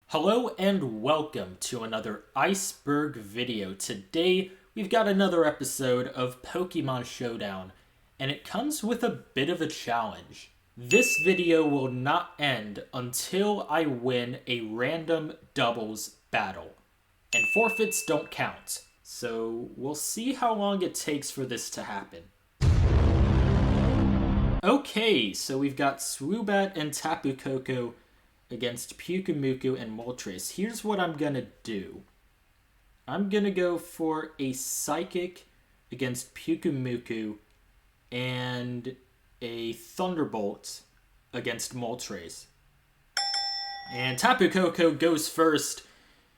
Hello and welcome to another Iceberg video. Today we've got another episode of Pokemon Showdown, and it comes with a bit of a challenge. This video will not end until I win a random doubles battle, and forfeits don't count. So we'll see how long it takes for this to happen. Okay, so we've got Swoobat and Tapu Koko against Pyukumuku and Moltres. Here's what I'm gonna do. I'm gonna go for a Psychic against Pyukumuku and a Thunderbolt against Moltres. And Tapu Koko goes first,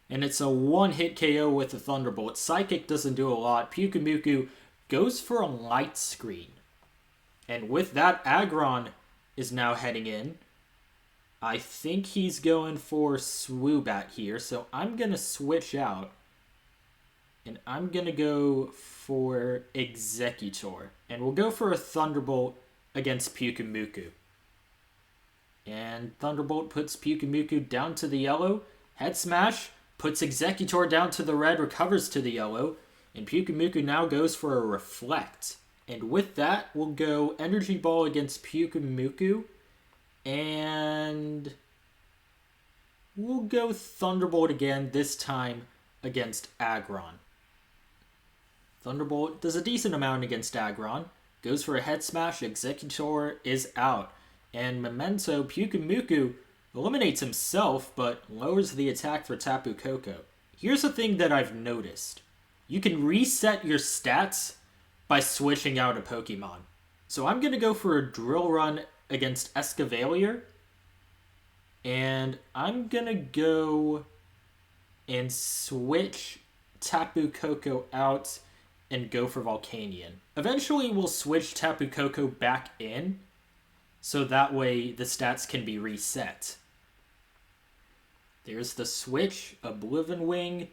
and it's a one-hit KO with a Thunderbolt. Psychic doesn't do a lot. Pyukumuku goes for a Light Screen. And with that, Aggron is now heading in. I think he's going for Swoobat here, so I'm going to switch out. And I'm going to go for Exeggutor. And we'll go for a Thunderbolt against Pyukumuku. And Thunderbolt puts Pyukumuku down to the yellow. Head Smash puts Exeggutor down to the red, recovers to the yellow. And Pyukumuku now goes for a Reflect. And with that, we'll go Energy Ball against Pyukumuku. And we'll go Thunderbolt again, this time against Aggron. Thunderbolt does a decent amount against Aggron. Goes for a Head Smash, Exeggutor is out. And Memento, Pyukumuku eliminates himself, but lowers the attack for Tapu Koko. Here's a thing that I've noticed. You can reset your stats by switching out a Pokemon. So I'm going to go for a Drill Run against Escavalier, and I'm gonna go and switch Tapu Koko out and go for Volcanion. Eventually we'll switch Tapu Koko back in, so that way the stats can be reset. There's the switch. Oblivion Wing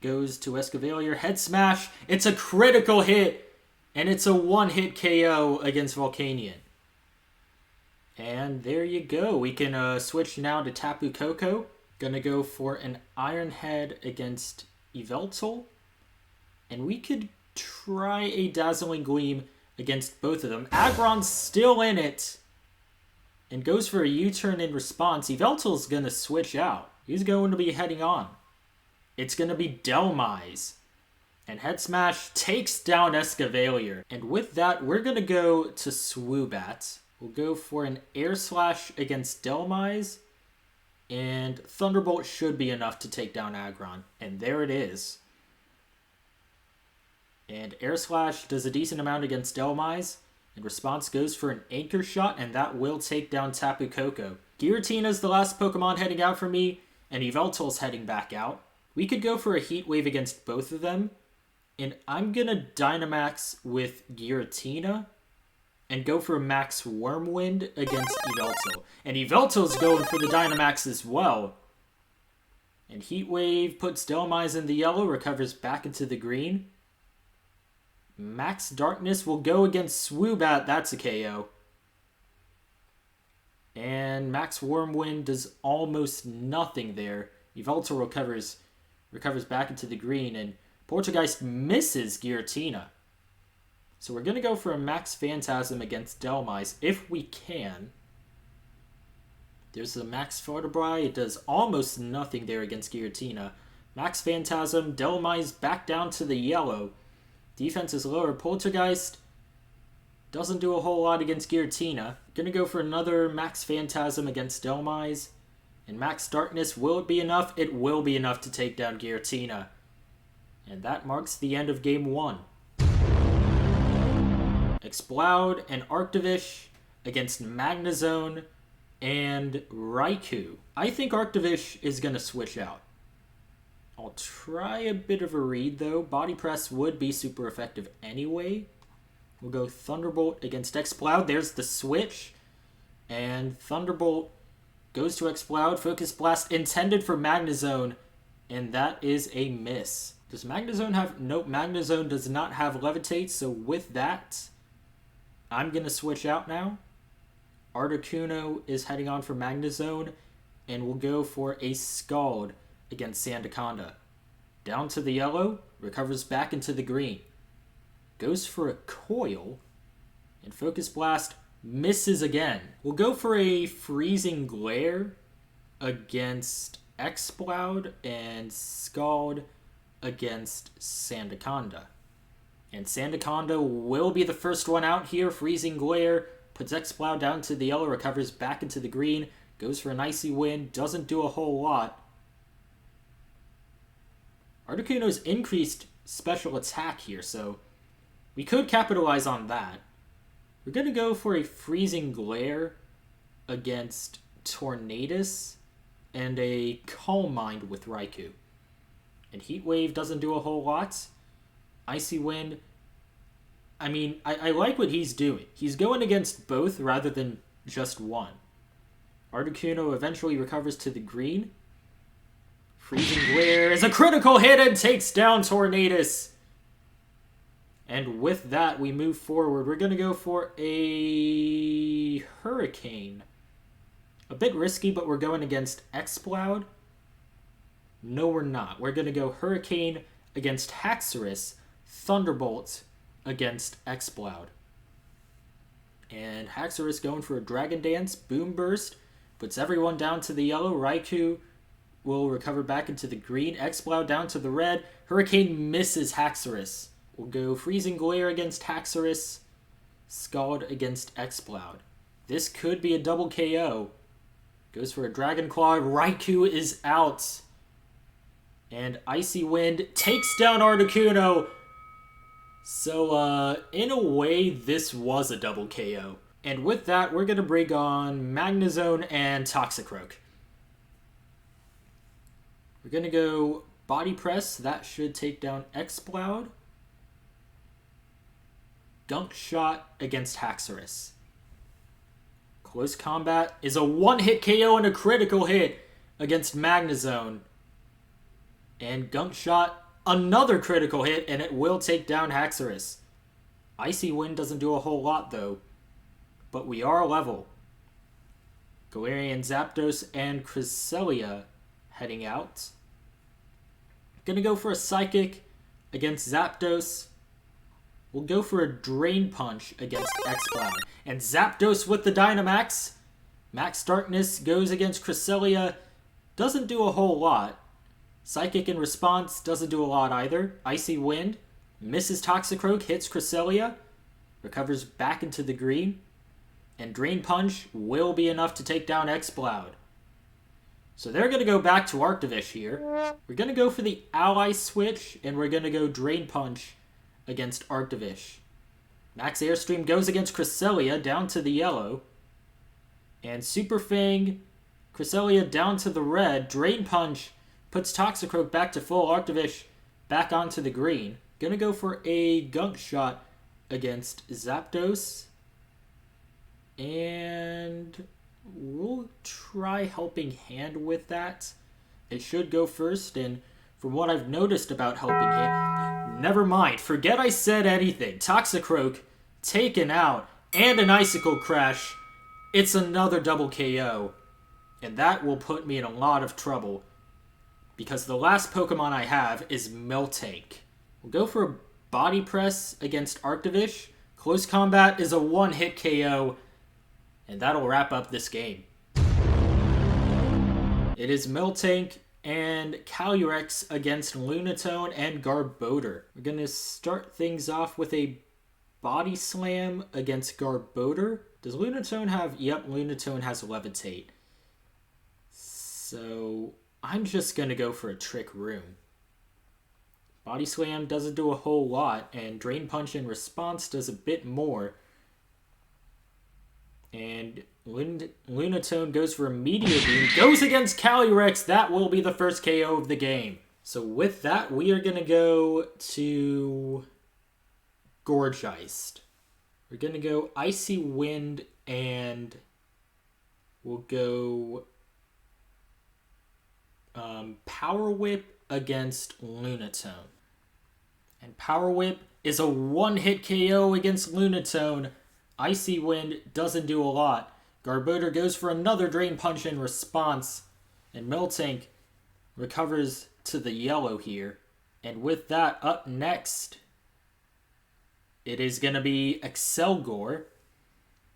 goes to Escavalier. Head Smash, it's a critical hit, and it's a one-hit KO against Volcanion. And there you go. We can switch now to Tapu Koko. Gonna go for an Iron Head against Yveltal. And we could try a Dazzling Gleam against both of them. Aggron's still in it. And goes for a U-turn in response. Yveltal's gonna switch out. He's going to be heading on. It's gonna be Dhelmise. And Head Smash takes down Escavalier. And with that, we're gonna go to Swoobat. We'll go for an Air Slash against Dhelmise, and Thunderbolt should be enough to take down Aggron. And there it is. And Air Slash does a decent amount against Dhelmise. In response, goes for an Anchor Shot, and that will take down Tapu Koko. Giratina's the last Pokemon heading out for me, and Yveltal's heading back out. We could go for a Heat Wave against both of them, and I'm going to Dynamax with Giratina and go for a Max Wormwind against Yveltal. And Yveltal's going for the Dynamax as well. And Heat Wave puts Dhelmise in the yellow, recovers back into the green. Max Darkness will go against Swoobat, that's a KO. And Max Wormwind does almost nothing there. Yveltal recovers back into the green, and Poltergeist misses Giratina. So we're going to go for a Max Phantasm against Dhelmise, if we can. There's a Max Fortibri. It does almost nothing there against Giratina. Max Phantasm, Dhelmise back down to the yellow. Defense is lower. Poltergeist doesn't do a whole lot against Giratina. Going to go for another Max Phantasm against Dhelmise. And Max Darkness, will it be enough? It will be enough to take down Giratina. And that marks the end of Game 1. Exploud and Arctovish against Magnezone and Raiku. I think Arctovish is going to switch out. I'll try a bit of a read, though. Body Press would be super effective anyway. We'll go Thunderbolt against Exploud. There's the switch. And Thunderbolt goes to Exploud. Focus Blast intended for Magnezone. And that is a miss. Does Magnezone have... Nope, Magnezone does not have Levitate, so with that, I'm going to switch out now. Articuno is heading on for Magnezone, and we'll go for a Scald against Sandaconda. Down to the yellow, recovers back into the green. Goes for a Coil, and Focus Blast misses again. We'll go for a Freezing Glare against Exploud and Scald against Sandaconda. And Sandaconda will be the first one out here. Freezing Glare puts Exploud down to the yellow, recovers back into the green, goes for an Icy Wind, doesn't do a whole lot. Articuno's increased special attack here, so we could capitalize on that. We're going to go for a Freezing Glare against Tornadus and a Calm Mind with Raiku. And Heat Wave doesn't do a whole lot. Icy Wind, I mean, I like what he's doing. He's going against both rather than just one. Articuno eventually recovers to the green. Freezing Glare is a critical hit and takes down Tornadus. And with that, we move forward. We're going to go for a Hurricane. A bit risky, but we're going against Exploud. No, we're not. We're going to go Hurricane against Haxorus, Thunderbolt against Exploud. And Haxorus going for a Dragon Dance, Boom Burst, puts everyone down to the yellow. Raiku will recover back into the green. Exploud down to the red. Hurricane misses Haxorus. We'll go Freezing Glare against Haxorus, Scald against Exploud. This could be a double KO. Goes for a Dragon Claw. Raiku is out. And Icy Wind takes down Articuno. So, in a way, this was a double KO. And with that, we're going to bring on Magnezone and Toxicroak. We're going to go Body Press. That should take down Exploud. Gunk Shot against Haxorus. Close Combat is a one-hit KO and a critical hit against Magnezone. And Gunk Shot, another critical hit, and it will take down Haxorus. Icy Wind doesn't do a whole lot, though. But we are level. Galarian, Zapdos, and Cresselia heading out. Gonna go for a Psychic against Zapdos. We'll go for a Drain Punch against Exploud. And Zapdos with the Dynamax. Max Darkness goes against Cresselia. Doesn't do a whole lot. Psychic in response doesn't do a lot either. Icy Wind misses Toxicroak, hits Cresselia. Recovers back into the green. And Drain Punch will be enough to take down Exploud. So they're going to go back to Arctovish here. We're going to go for the Ally switch, and we're going to go Drain Punch against Arctovish. Max Airstream goes against Cresselia, down to the yellow. And Super Fang, Cresselia down to the red. Drain Punch puts Toxicroak back to full. Arctovish back onto the green. Gonna go for a Gunk Shot against Zapdos. And we'll try Helping Hand with that. It should go first, and from what I've noticed about Helping Hand... Never mind, forget I said anything. Toxicroak taken out, and an Icicle Crash. It's another double KO. And that will put me in a lot of trouble, because the last Pokemon I have is Miltank. We'll go for a Body Press against Arctovish. Close Combat is a one-hit KO, and that'll wrap up this game. It is Miltank and Calyrex against Lunatone and Garbodor. We're going to start things off with a Body Slam against Garbodor. Does Lunatone have... Yep, Lunatone has Levitate. So I'm just going to go for a Trick Room. Body Slam doesn't do a whole lot, and Drain Punch in response does a bit more. And Lunatone goes for a Meteor Beam, goes against Calyrex. That will be the first KO of the game. So with that, we are going to go to Gourgeist. We're going to go Icy Wind, and we'll go Power Whip against Lunatone. And Power Whip is a one-hit KO against Lunatone. Icy Wind doesn't do a lot. Garbodor goes for another Drain Punch in response. And Miltank recovers to the yellow here. And with that, up next, it is going to be Excelgor.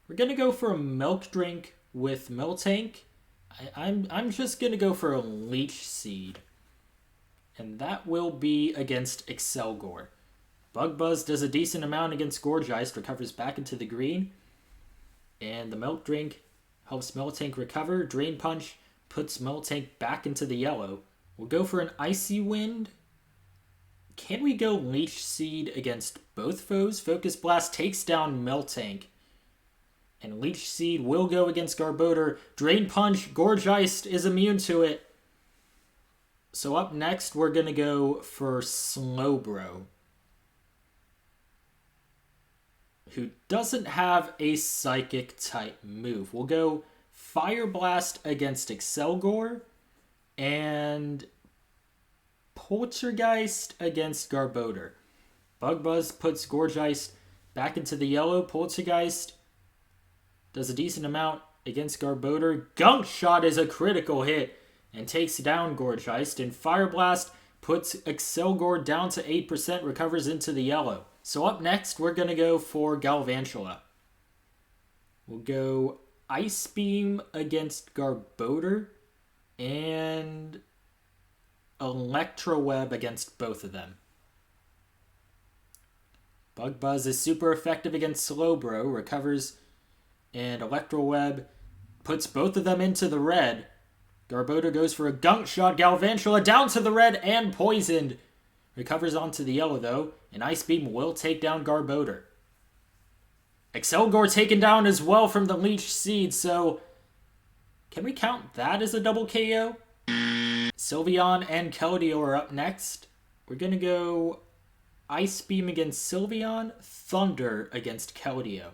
We're going to go for a Milk Drink with Miltank. I'm just going to go for a Leech Seed. And that will be against Excelgor. Bug Buzz does a decent amount against Gourgeist, recovers back into the green. And the Milk Drink helps Miltank recover. Drain Punch puts Miltank back into the yellow. We'll go for an Icy Wind. Can we go Leech Seed against both foes? Focus Blast takes down Miltank. And Leech Seed will go against Garbodor. Drain Punch, Gourgeist is immune to it. So up next, we're going to go for Slowbro, who doesn't have a Psychic type move. We'll go Fire Blast against Excelgor and Poltergeist against Garbodor. Bug Buzz puts Gourgeist back into the yellow. Poltergeist does a decent amount against Garbodor. Gunk Shot is a critical hit and takes down Gourgeist. And Fire Blast puts Excelgor down to 8%, recovers into the yellow. So up next, we're going to go for Galvantula. We'll go Ice Beam against Garbodor and Electro Web against both of them. Bug Buzz is super effective against Slowbro, recovers, and Electro Web puts both of them into the red. Garbodor goes for a Gunk Shot. Galvantula down to the red and poisoned. Recovers onto the yellow though, and Ice Beam will take down Garbodor. Excelgor taken down as well from the Leech Seed, so can we count that as a double KO? Sylveon and Keldeo are up next. We're going to go Ice Beam against Sylveon, Thunder against Keldeo.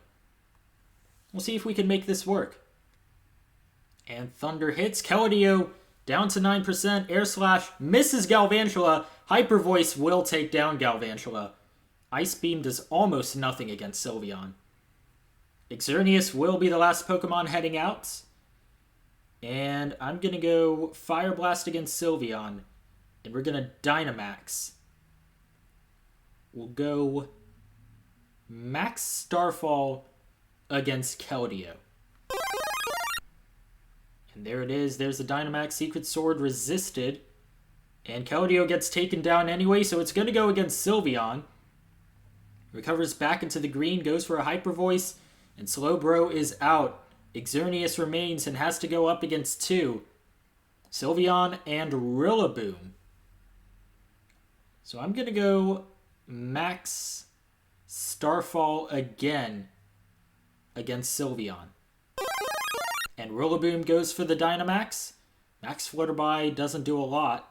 We'll see if we can make this work. And Thunder hits. Keldeo down to 9%. Air Slash misses Galvantula. Hyper Voice will take down Galvantula. Ice Beam does almost nothing against Sylveon. Xerneas will be the last Pokemon heading out. And I'm going to go Fire Blast against Sylveon. And we're going to Dynamax. We'll go Max Starfall against Keldeo. And there it is. There's the Dynamax. Secret Sword resisted. And Keldeo gets taken down anyway, so it's going to go against Sylveon. Recovers back into the green, goes for a Hyper Voice, and Slowbro is out. Xerneas remains and has to go up against two. Sylveon and Rillaboom. So I'm going to go Max Starfall again against Sylveon. And Rillaboom goes for the Dynamax. Max Flutterby doesn't do a lot.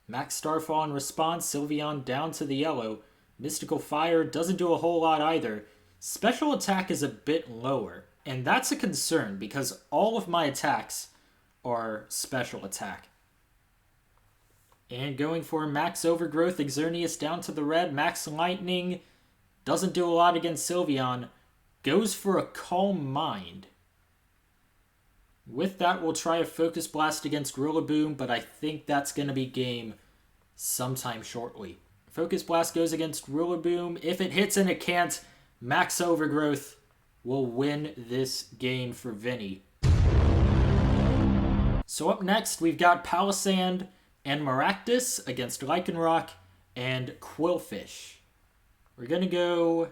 Max Starfall in response, Sylveon down to the yellow. Mystical Fire doesn't do a whole lot either. Special attack is a bit lower. And that's a concern because all of my attacks are special attack. And going for Max Overgrowth, Xerneas down to the red. Max Lightning doesn't do a lot against Sylveon. Goes for a Calm Mind. With that, we'll try a Focus Blast against Rillaboom, but I think that's going to be game sometime shortly. Focus Blast goes against Rillaboom. If it hits and it can't, Max Overgrowth will win this game for Vinny. So up next, we've got Palisand and Maractus against Lycanroc and Quillfish. We're going to go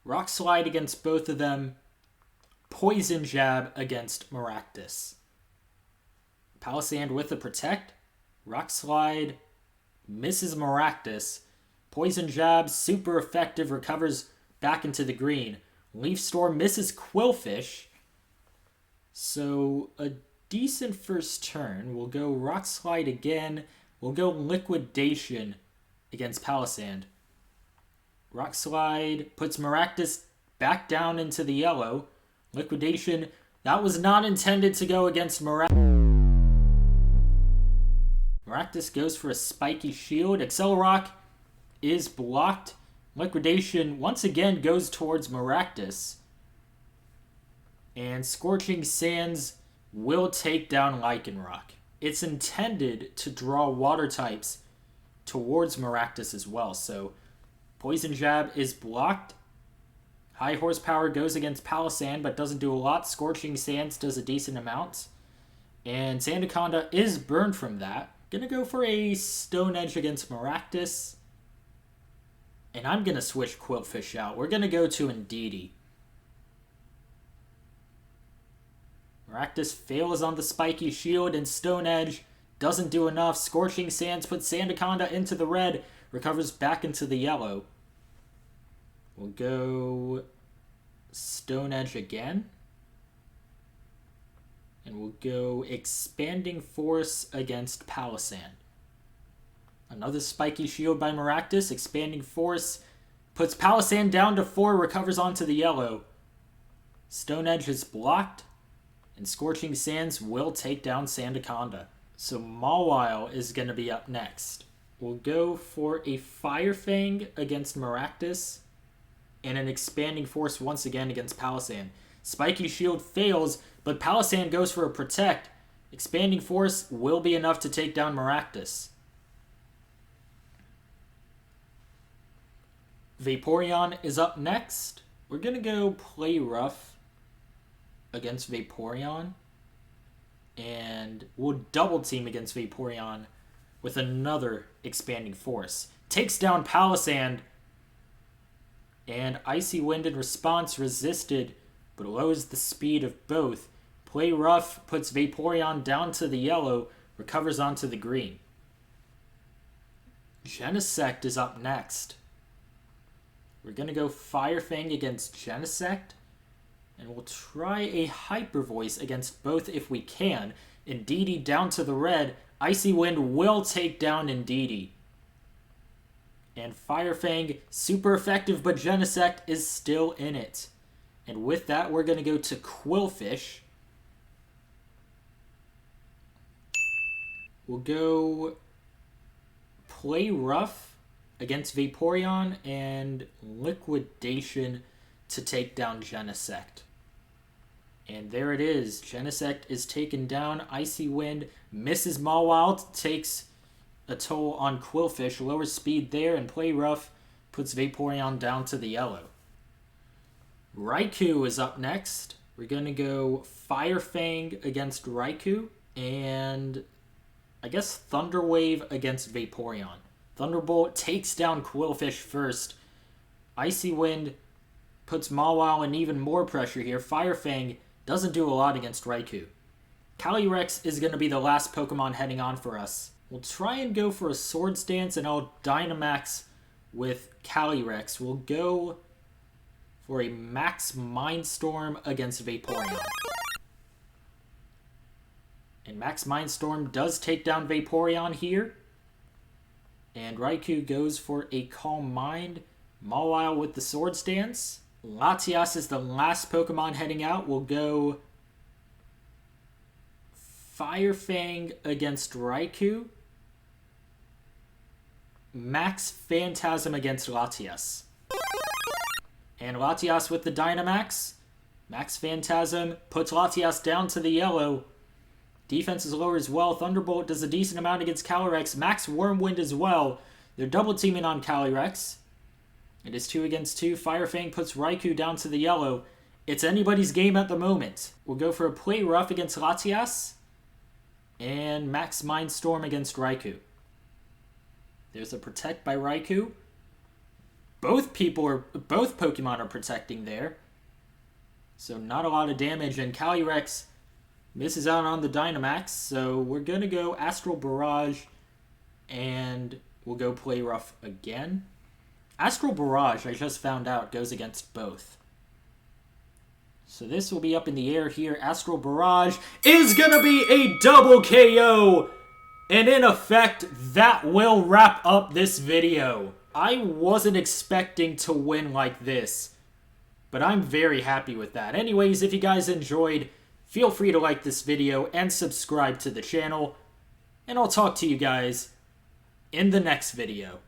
Rock Slide against both of them. Poison Jab against Maractus. Palisand with the Protect. Rock Slide misses Maractus. Poison Jab, super effective, recovers back into the green. Leaf Storm misses Quillfish. So a decent first turn. We'll go Rock Slide again. We'll go Liquidation against Palisand. Rock Slide puts Maractus back down into the yellow. Liquidation, that was not intended to go against Maractus. Maractus goes for a Spiky Shield. Accelerock is blocked. Liquidation once again goes towards Maractus. And Scorching Sands will take down Lycanroc. It's intended to draw water types towards Maractus as well. So Poison Jab is blocked. High Horsepower goes against Palossand but doesn't do a lot. Scorching Sands does a decent amount. And Sandaconda is burned from that. Gonna go for a Stone Edge against Maractus. And I'm gonna switch Quillfish out. We're gonna go to Indeedee. Maractus fails on the Spiky Shield, and Stone Edge doesn't do enough. Scorching Sands puts Sandaconda into the red, recovers back into the yellow. We'll go Stone Edge again. And we'll go Expanding Force against Palossand. Another Spiky Shield by Maractus. Expanding Force puts Palossand down to 4, recovers onto the yellow. Stone Edge is blocked. And Scorching Sands will take down Sandaconda. So Mawile is going to be up next. We'll go for a Fire Fang against Maractus. And an Expanding Force once again against Palossand. Spiky Shield fails, but Palossand goes for a Protect. Expanding Force will be enough to take down Maractus. Vaporeon is up next. We're going to go Play Rough against Vaporeon, and we'll double team against Vaporeon with another Expanding Force. Takes down Palossand, and Icy Wind in response resisted, but lowers the speed of both. Play Rough puts Vaporeon down to the yellow, recovers onto the green. Genesect is up next. We're going to go Fire Fang against Genesect. And we'll try a Hyper Voice against both if we can. Indeedee down to the red. Icy Wind will take down Indeedee. And Fire Fang, super effective, but Genesect is still in it. And with that, we're going to go to Quillfish. We'll go Play Rough against Vaporeon and Liquidation to take down Genesect. And there it is. Genesect is taken down. Icy Wind misses Mawile, takes a toll on Quillfish, lowers speed there, and Play Rough puts Vaporeon down to the yellow. Raiku is up next. We're going to go Fire Fang against Raiku, and I guess Thunder Wave against Vaporeon. Thunderbolt takes down Quillfish first. Icy Wind puts Mawile in even more pressure here. Fire Fang doesn't do a lot against Raiku. Calyrex is going to be the last Pokemon heading on for us. We'll try and go for a Swords Dance, and I'll Dynamax with Calyrex. We'll go for a Max Mindstorm against Vaporeon. And Max Mindstorm does take down Vaporeon here. And Raiku goes for a Calm Mind. Mawile with the Swords Dance. Latias is the last Pokemon heading out. We'll go Fire Fang against Raiku. Max Phantasm against Latias. And Latias with the Dynamax. Max Phantasm puts Latias down to the yellow. Defense is lower as well. Thunderbolt does a decent amount against Calyrex. Max Wormwind as well. They're double teaming on Calyrex. It is 2 against 2. Fire Fang puts Raiku down to the yellow. It's anybody's game at the moment. We'll go for a Play Rough against Latias. And Max Mindstorm against Raiku. There's a Protect by Raiku. Both Pokemon are protecting there. So not a lot of damage. And Calyrex misses out on the Dynamax. So we're going to go Astral Barrage. And we'll go Play Rough again. Astral Barrage, I just found out, goes against both. So this will be up in the air here. Astral Barrage is going to be a double KO. And in effect, that will wrap up this video. I wasn't expecting to win like this, but I'm very happy with that. Anyways, if you guys enjoyed, feel free to like this video and subscribe to the channel. And I'll talk to you guys in the next video.